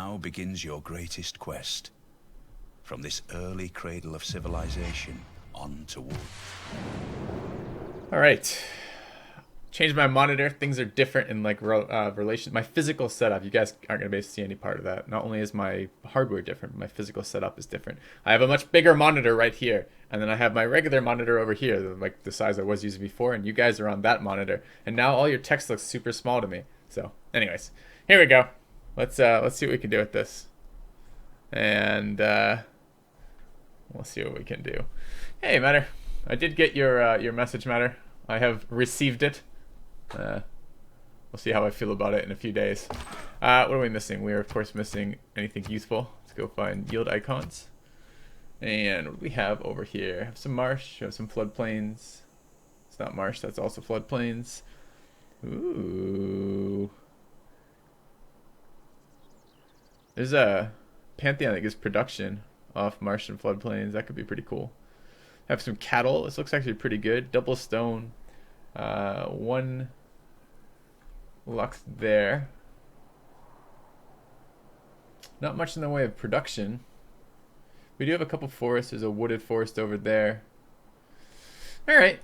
Now begins your greatest quest. From this early cradle of civilization on toward... Alright. Change my monitor. Things are different in like relation. My physical setup, you guys aren't going to be able to see any part of that. Not only is my hardware different, my physical setup is different. I have a much bigger monitor right here. And then I have my regular monitor over here, like the size I was using before. And you guys are on that monitor. And now all your text looks super small to me. So anyways, here we go. Let's see what we can do with this. And we'll see what we can do. Hey, Matter. I did get your message, Matter. I have received it. We'll see how I feel about it in a few days. What are we missing? We are, of course, missing anything useful. Let's go find yield icons. And what do we have over here? We have some marsh. We have some floodplains. It's not marsh. That's also floodplains. Ooh. There's a pantheon that gives production off marsh and floodplains. That could be pretty cool. Have some cattle. This looks actually pretty good. Double stone. 1 lux there. Not much in the way of production. We do have a couple forests. There's a wooded forest over there. Alright.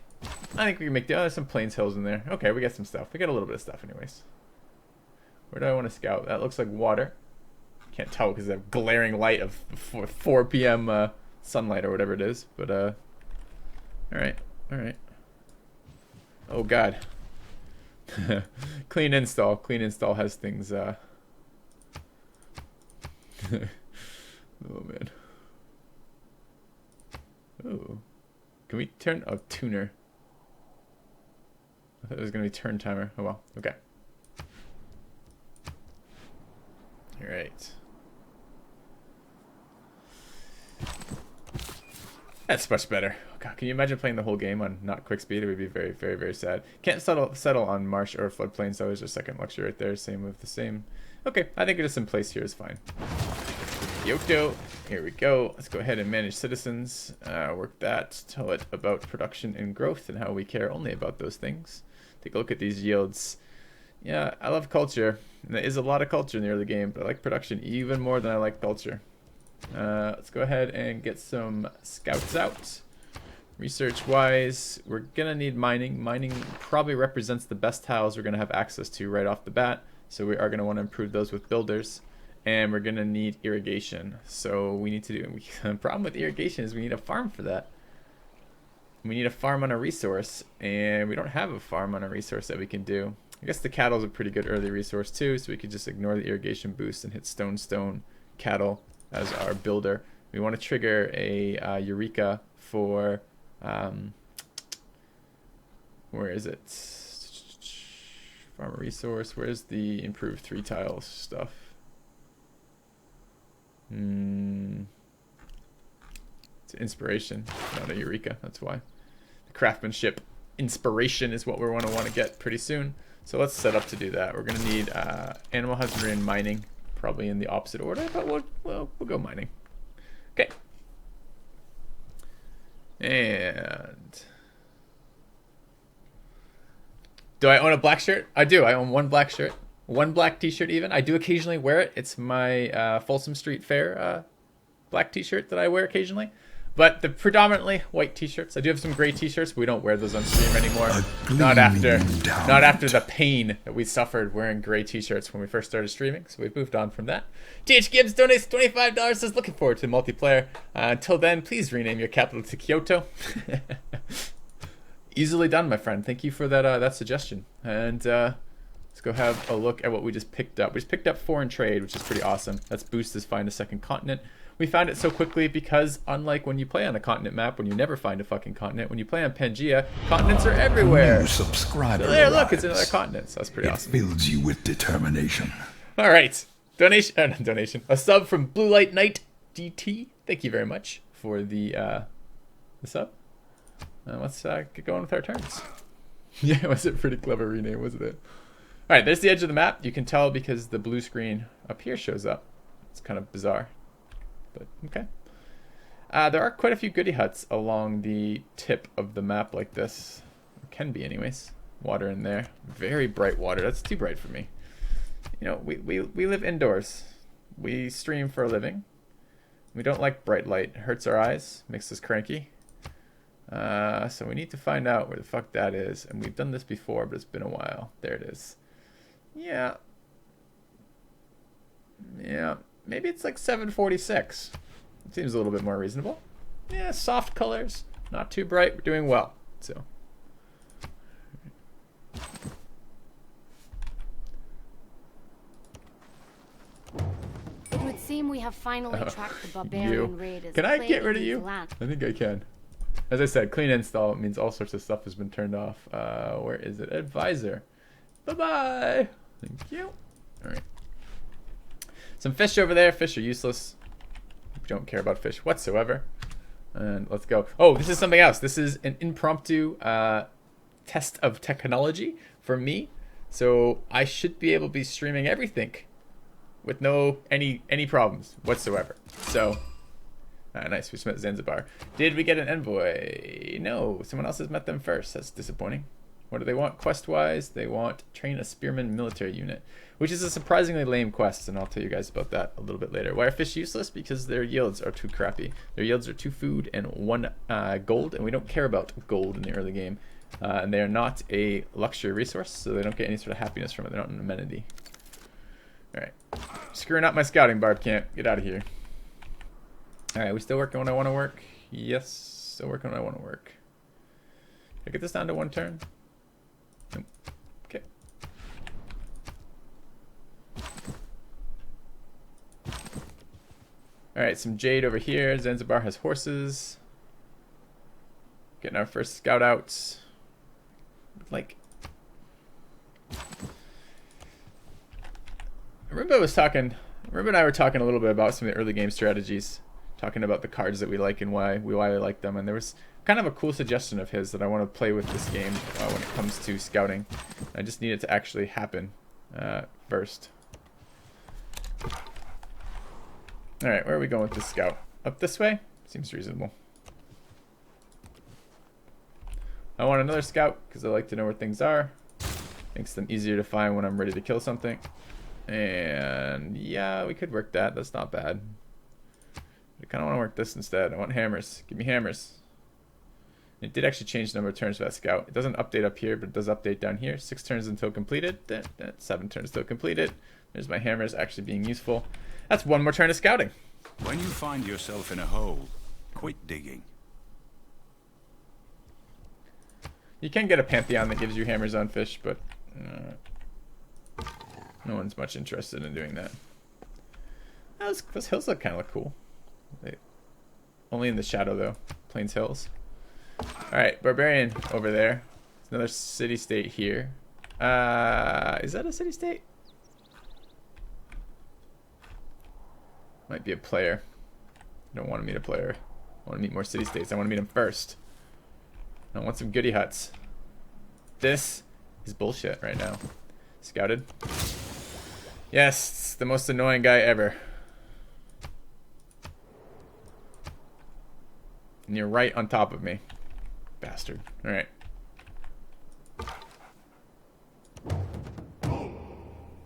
I think we can make the... Oh, there's some plains hills in there. Okay, we got some stuff. We got a little bit of stuff anyways. Where do I want to scout? That looks like water. Can't tell because of the glaring light of 4 p.m. Sunlight or whatever it is. But, alright. Alright. Oh, God. Clean install. Clean install has things, oh, man. Ooh. Can we turn... Oh, tuner. I thought it was going to be turn timer. Oh, well. Okay. Alright. That's much better. Oh, God, can you imagine playing the whole game on not quick speed? It would be very, very, very sad. Can't settle on marsh or floodplains, though. There's your second luxury right there. Same with the same. Okay, I think just in place here is fine. Kyoto. Here we go. Let's go ahead and manage citizens. Work that. Tell it about production and growth and how we care only about those things. Take a look at these yields. Yeah, I love culture. And there is a lot of culture in the early game, but I like production even more than I like culture. Let's go ahead and get some scouts out. Research-wise, we're going to need mining. Mining probably represents the best tiles we're going to have access to right off the bat. So we are going to want to improve those with builders. And we're going to need irrigation. So we need to do... The problem with irrigation is we need a farm for that. We need a farm on a resource. And we don't have a farm on a resource that we can do. I guess the cattle's a pretty good early resource too. So we could just ignore the irrigation boost and hit stone cattle as our builder. We want to trigger a Eureka for... where is it? Farmer resource. Where's the improved 3 tiles stuff? It's inspiration, not a Eureka. That's why. The craftsmanship inspiration is what we're going to want to get pretty soon. So let's set up to do that. We're going to need animal husbandry and mining, probably in the opposite order, but we'll go mining. Okay. And do I own a black shirt? I do. I own 1 black shirt. 1 black t-shirt even. I do occasionally wear it. It's my Folsom Street Fair black t-shirt that I wear occasionally. But the predominantly white t-shirts. I do have some gray t-shirts, but we don't wear those on stream anymore. Not after the pain that we suffered wearing gray t-shirts when we first started streaming. So we've moved on from that. TH Gibbs donates $25. Says looking forward to multiplayer. Until then, please rename your capital to Kyoto. Easily done, my friend. Thank you for that suggestion. And let's go have a look at what we just picked up. We just picked up foreign trade, which is pretty awesome. Let's boost this find a second continent. We found it so quickly because unlike when you play on a continent map, when you never find a fucking continent, when you play on Pangea, continents are everywhere. New subscriber so there, look, it's another continent. So that's pretty awesome. It fills you with determination. All right. Donation. A sub from Blue Light Knight DT. Thank you very much for the sub. Let's get going with our turns. Yeah, it was a pretty clever rename, wasn't it? All right, there's the edge of the map. You can tell because the blue screen up here shows up. It's kind of bizarre. But okay. There are quite a few goodie huts along the tip of the map like this. It can be anyways. Water in there. Very bright water. That's too bright for me. You know, we live indoors. we stream for a living. We don't like bright light. It hurts our eyes, makes us cranky. So we need to find out where the fuck that is. And we've done this before, but it's been a while. There it is. Yeah. Yeah. Maybe it's like 746. Seems a little bit more reasonable. Yeah, soft colors. Not too bright. We're doing well. So. It would seem we have finally tracked the barbarian raiders. Can I get rid of plaguing you? these lands. I think I can. As I said, clean install means all sorts of stuff has been turned off. Where is it? Advisor. Bye-bye. Thank you. All right. Some fish over there. Fish are useless. We don't care about fish whatsoever. And let's go. Oh, this is something else. This is an impromptu test of technology for me. So I should be able to be streaming everything with no any problems whatsoever. So nice. We just met Zanzibar. Did we get an envoy? No. Someone else has met them first. That's disappointing. What do they want quest-wise? They want train a spearman military unit, which is a surprisingly lame quest, and I'll tell you guys about that a little bit later. Why are fish useless? Because their yields are too crappy. Their yields are 2 food and 1 gold, and we don't care about gold in the early game. And they are not a luxury resource, so they don't get any sort of happiness from it. They're not an amenity. Alright. Screwing up my scouting, Barb Camp. Get out of here. Alright, we still working when I want to work? Yes, still working when I want to work. Can I get this down to 1 turn? Nope. Okay. Alright, some jade over here. Zanzibar has horses. Getting our first scout out. Like, Rimba and I were talking a little bit about some of the early game strategies, talking about the cards that we like and why we like them, and there was kind of a cool suggestion of his that I want to play with this game when it comes to scouting. I just need it to actually happen first. Alright, where are we going with this scout? Up this way? Seems reasonable. I want another scout because I like to know where things are. Makes them easier to find when I'm ready to kill something. And yeah, we could work that. That's not bad. I kind of want to work this instead. I want hammers. Give me hammers. It did actually change the number of turns for that scout. It doesn't update up here, but it does update down here. 6 turns until completed. 7 turns until completed. There's my hammers actually being useful. That's 1 more turn of scouting. When you find yourself in a hole, quit digging. You can get a Pantheon that gives you hammers on fish, but no one's much interested in doing that. Those hills look kind of cool. Only in the shadow, though. Plains Hills. Alright, Barbarian over there. There's another city-state here. Is that a city-state? Might be a player. I don't want to meet a player. I want to meet more city-states. I want to meet them first. I want some goody huts. This is bullshit right now. Scouted. Yes, it's the most annoying guy ever. And you're right on top of me. Bastard. Alright.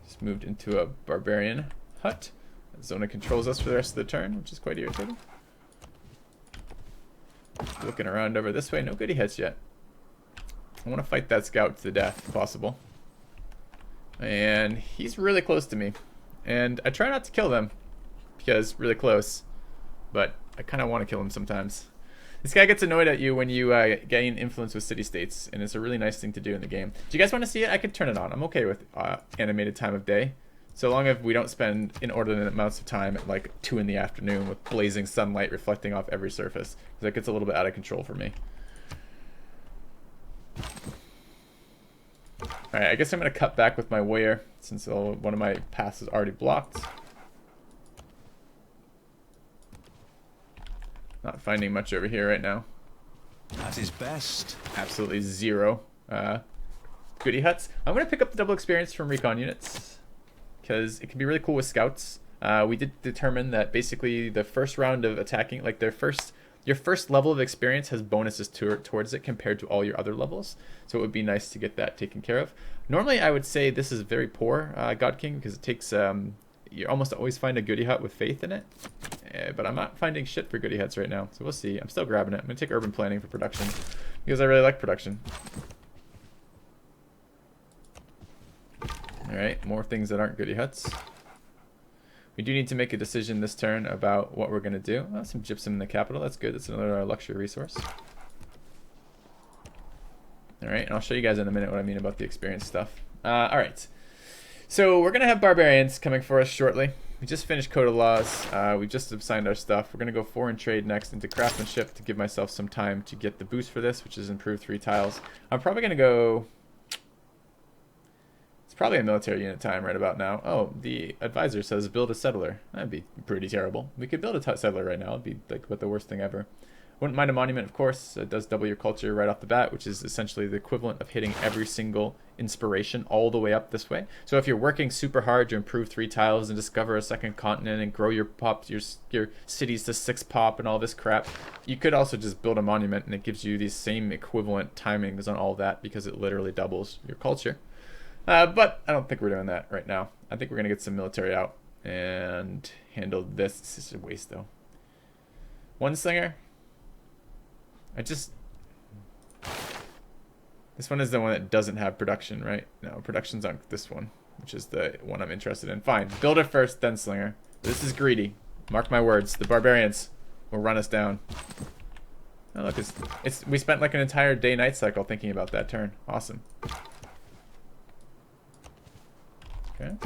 Just moved into a barbarian hut. Zona controls us for the rest of the turn, which is quite irritating. Looking around over this way. No goody hits yet. I want to fight that scout to the death, if possible. And he's really close to me. And I try not to kill them, because really close. But I kind of want to kill him sometimes. This guy gets annoyed at you when you gain influence with city-states, and it's a really nice thing to do in the game. Do you guys want to see it? I could turn it on. I'm okay with animated time of day. So long as we don't spend inordinate amounts of time at like 2 in the afternoon with blazing sunlight reflecting off every surface. Because that gets a little bit out of control for me. Alright, I guess I'm going to cut back with my warrior since one of my paths is already blocked. Not finding much over here right now. At his best. Absolutely 0 goody huts. I'm going to pick up the double experience from recon units, because it can be really cool with scouts. We did determine that basically the first round of attacking, like your first level of experience has bonuses towards it compared to all your other levels. So it would be nice to get that taken care of. Normally I would say this is very poor, God King, because it takes you almost always find a goody hut with faith in it. But I'm not finding shit for goody huts right now, so we'll see. I'm still grabbing it. I'm gonna take urban planning for production because I really like production. All right, more things that aren't goody huts. We do need to make a decision this turn about what we're gonna do. Oh, some gypsum in the capital. That's good. That's another luxury resource. All right, and I'll show you guys in a minute what I mean about the experience stuff. All right, so we're gonna have barbarians coming for us shortly. We just finished Code of Laws. We just assigned our stuff. We're going to go foreign trade next into craftsmanship to give myself some time to get the boost for this, which is improved 3 tiles. I'm probably going to go... It's probably a military unit time right about now. Oh, the advisor says build a settler. That'd be pretty terrible. We could build a settler right now. It'd be like about the worst thing ever. Wouldn't mind a monument, of course. It does double your culture right off the bat, which is essentially the equivalent of hitting every single inspiration all the way up this way. So if you're working super hard to improve 3 tiles and discover a second continent and grow your cities to 6 pop and all this crap, you could also just build a monument and it gives you these same equivalent timings on all that because it literally doubles your culture. But I don't think we're doing that right now. I think we're going to get some military out and handle this. This is a waste though. One slinger. This one is the one that doesn't have production, right? No, production's on this one, which is the one I'm interested in. Fine, build it first, then slinger. This is greedy. Mark my words. The barbarians will run us down. Oh look, we spent like an entire day-night cycle thinking about that turn. Awesome. Okay.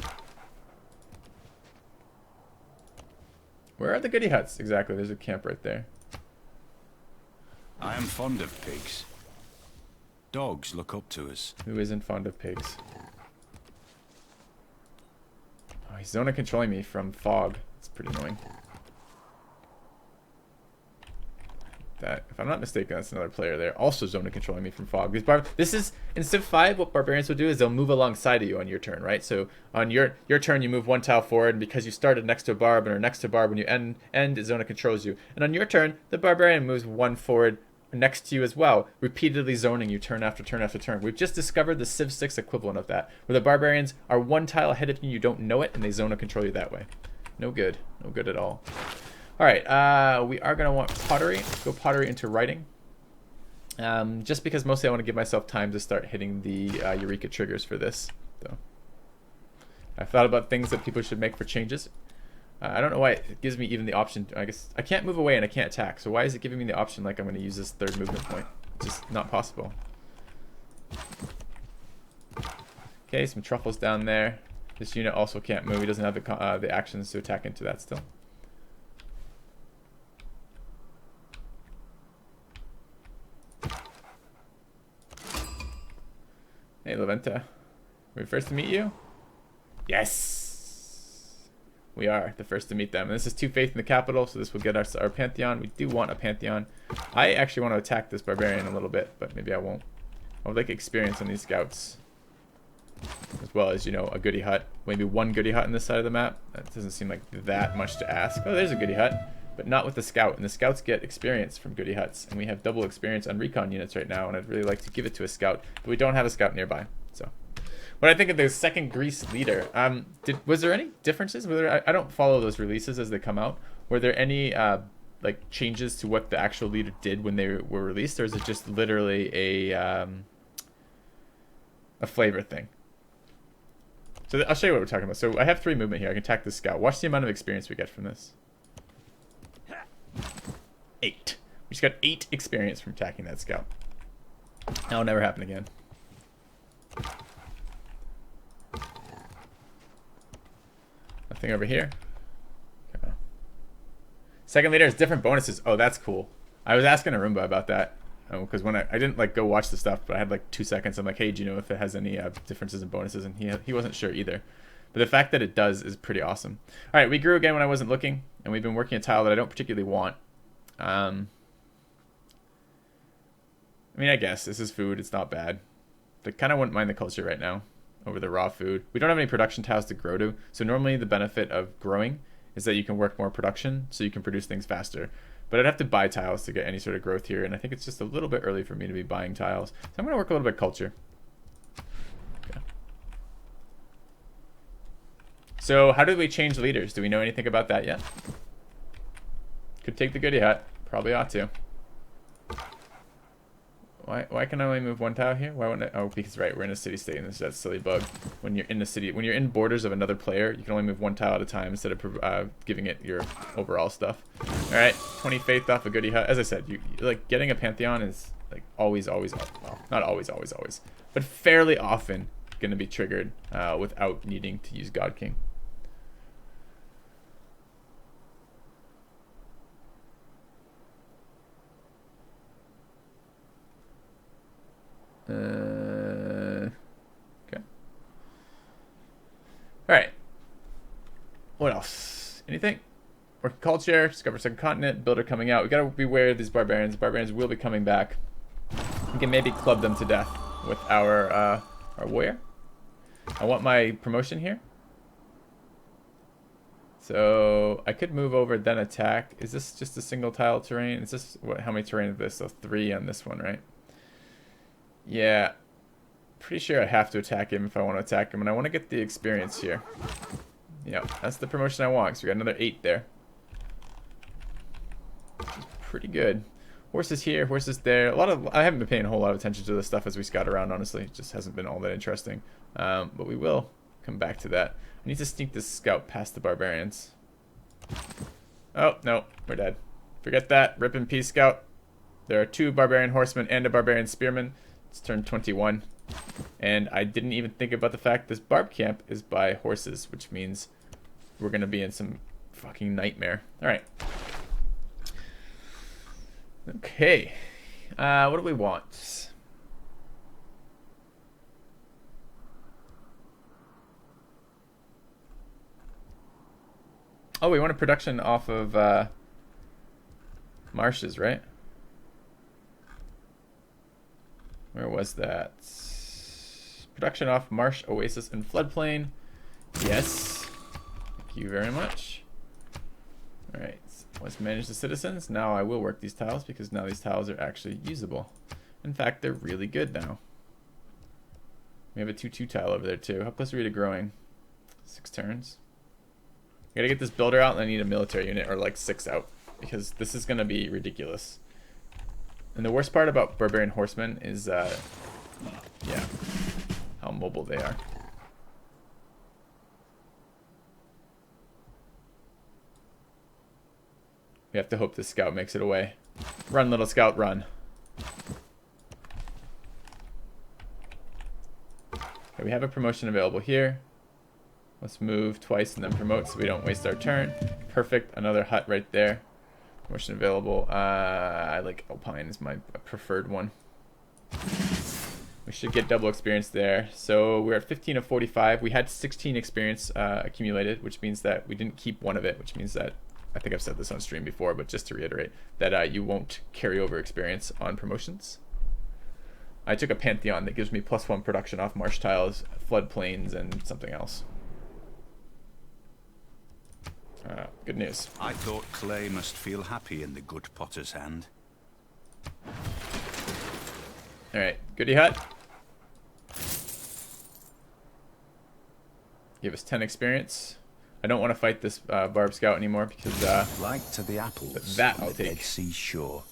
Where are the goody huts? Exactly, there's a camp right there. I am fond of pigs. Dogs look up to us. Who isn't fond of pigs? Oh, he's zona controlling me from fog. It's pretty annoying. That, if I'm not mistaken, that's another player there. Also zona controlling me from fog. This is, in Civ 5, what barbarians will do is they'll move alongside of you on your turn, right? So on your turn, you move 1 tile forward, and because you started next to a barb, or next to a barb when you end, zona controls you. And on your turn, the barbarian moves 1 forward next to you as well, repeatedly zoning you turn after turn after turn. We've just discovered the Civ 6 equivalent of that, where the barbarians are 1 tile ahead of you, you don't know it, and they zona control you that way. No good. No good at all. All right, we are going to want pottery. Go pottery into writing. Just because mostly I want to give myself time to start hitting the Eureka triggers for this. So I've thought about things that people should make for changes. I don't know why it gives me even the option. I guess I can't move away and I can't attack. So why is it giving me the option like I'm going to use this 3rd movement point? It's just not possible. Okay, some truffles down there. This unit also can't move. He doesn't have the actions to attack into that still. Hey, Leventa. Are we first to meet you? Yes! We are the first to meet them. And this is 2 faith in the capital, so this will get us our Pantheon. We do want a Pantheon. I actually want to attack this barbarian a little bit, but maybe I won't. I would like experience on these scouts. As well as, you know, a goody hut. Maybe 1 goody hut on this side of the map. That doesn't seem like that much to ask. Oh, there's a goody hut. But not with the scout. And the scouts get experience from goody huts. And we have double experience on recon units right now. And I'd really like to give it to a scout. But we don't have a scout nearby. So what I think of the 2nd Greece leader. Was there any differences? I don't follow those releases as they come out. Were there any like changes to what the actual leader did when they were released? Or is it just literally a flavor thing? So I'll show you what we're talking about. So I have 3 movement here. I can attack this scout. Watch the amount of experience we get from this. 8. We just got 8 experience from attacking that scout. That'll never happen again. Nothing over here. Okay. 2nd leader has different bonuses. Oh, that's cool. I was asking Arumba about that. Because when I didn't like go watch the stuff, but I had like 2 seconds. I'm like, hey, do you know if it has any differences in bonuses? And he wasn't sure either. But the fact that it does is pretty awesome. All right, we grew again when I wasn't looking, and we've been working a tile that I don't particularly want. I mean, I guess this is food. It's not bad. I kind of wouldn't mind the culture right now over the raw food. We don't have any production tiles to grow to, so normally the benefit of growing is that you can work more production, so you can produce things faster. But I'd have to buy tiles to get any sort of growth here, and I think it's just a little bit early for me to be buying tiles. So I'm going to work a little bit culture. Okay. So how do we change leaders? Do we know anything about that yet? Could take the goody hut. Probably ought to. Why can I only move one tile here? Why wouldn't I? Oh, because right, we're in a city state, and this is that silly bug. When you're in the city, when you're in borders of another player, you can only move one tile at a time instead of giving it your overall stuff. All right, 20 faith off a goody hut. As I said, you like getting a pantheon is like always, well, not always, but fairly often going to be triggered without needing to use God King. Okay. All right. What else? Anything? Working culture, discover second continent, builder coming out. We gotta be wary of these barbarians. Barbarians will be coming back. We can maybe club them to death with our warrior. I want my promotion here. So I could move over then attack. Is this just a single tile terrain? Is this what? How many terrain is this? So 3 on this one, right? Yeah, pretty sure I have to attack him if I want to attack him, and I want to get the experience here. Yeah, that's the promotion I want, so we got another 8 there. Pretty good. Horses here, horses there. I haven't been paying a whole lot of attention to this stuff as we scout around, honestly. It just hasn't been all that interesting. But we will come back to that. I need to sneak this scout past the barbarians. Oh, no, we're dead. Forget that. Rip in peace, scout. There are 2 barbarian horsemen and a barbarian spearman. It's turn 21. And I didn't even think about the fact this barb camp is by horses, which means we're going to be in some fucking nightmare. All right. Okay. What do we want? Oh, we want a production off of marshes, right? Where was that? Production off marsh, oasis, and floodplain. Yes. Thank you very much. Alright. Let's manage the citizens. Now I will work these tiles because now these tiles are actually usable. In fact, they're really good now. We have a 2-2 tile over there too. How close are we to growing? 6 turns. I gotta get this builder out and I need a military unit or like 6 out because this is gonna be ridiculous. And the worst part about barbarian horsemen is, yeah, how mobile they are. We have to hope this scout makes it away. Run, little scout, run. Okay, we have a promotion available here. Let's move twice and then promote so we don't waste our turn. Perfect, another hut right there. Promotion available. I like Alpine is my preferred one. We should get double experience there. So we're at 15 of 45. We had 16 experience accumulated, which means that we didn't keep one of it, which means that, I think I've said this on stream before, but just to reiterate, that you won't carry over experience on promotions. I took a Pantheon that gives me +1 production off marsh tiles, floodplains, and something else. Good news. I thought clay must feel happy in the good potter's hand. Alright, goody hut. Give us 10 experience. I don't want to fight this barb scout anymore because Like to the apples that on I'll the Dead take. Sea shore,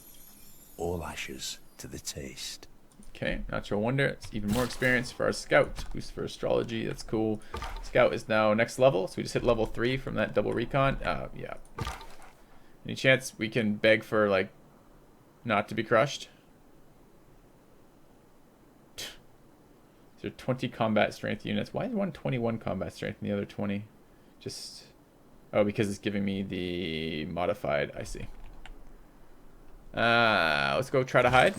all ashes to the taste. Okay, natural wonder. It's even more experience for our scout. Boost for astrology. That's cool. Scout is now next level, so we just hit level 3 from that double recon. Yeah. Any chance we can beg for like not to be crushed? Is there 20 combat strength units? Why is one 21 combat strength and the other 20? Just because it's giving me the modified. I see. Let's go try to hide.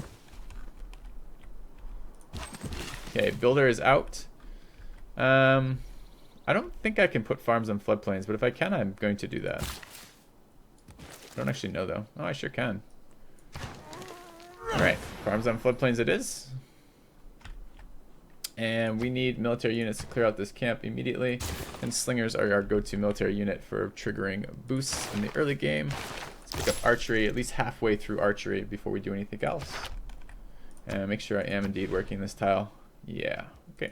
Okay, builder is out. I don't think I can put farms on floodplains, but if I can, I'm going to do that. I don't actually know, though. Oh, I sure can. Alright, farms on floodplains it is. And we need military units to clear out this camp immediately. And slingers are our go-to military unit for triggering boosts in the early game. Let's pick up archery, at least halfway through archery before we do anything else. And make sure I am indeed working this tile. Yeah, okay.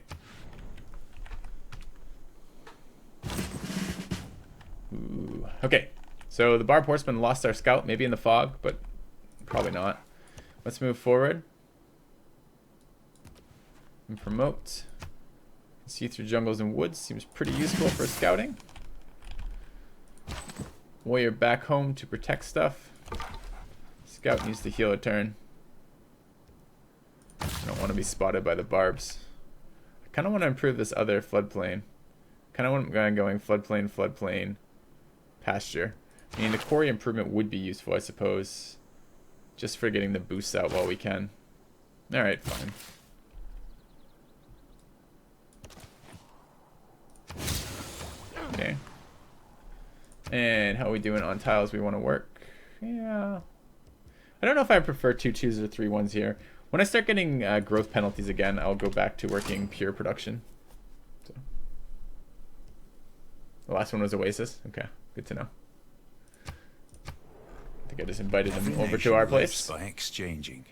Ooh. Okay, so the Barb Horseman lost our scout, maybe in the fog, but probably not. Let's move forward. And promote. See through jungles and woods seems pretty useful for scouting. Warrior back home to protect stuff. Scout needs to heal a turn. I don't want to be spotted by the barbs. I kind of want to improve this other floodplain. Kind of want going floodplain, floodplain, pasture. I mean, the quarry improvement would be useful, I suppose. Just for getting the boosts out while we can. Alright, fine. Okay. And how are we doing on tiles we want to work? Yeah. I don't know if I prefer 2-2s or 3-1s here. When I start getting growth penalties again, I'll go back to working pure production. So. The last one was Oasis. Okay, good to know. I think I just invited them over to our place. By exchanging.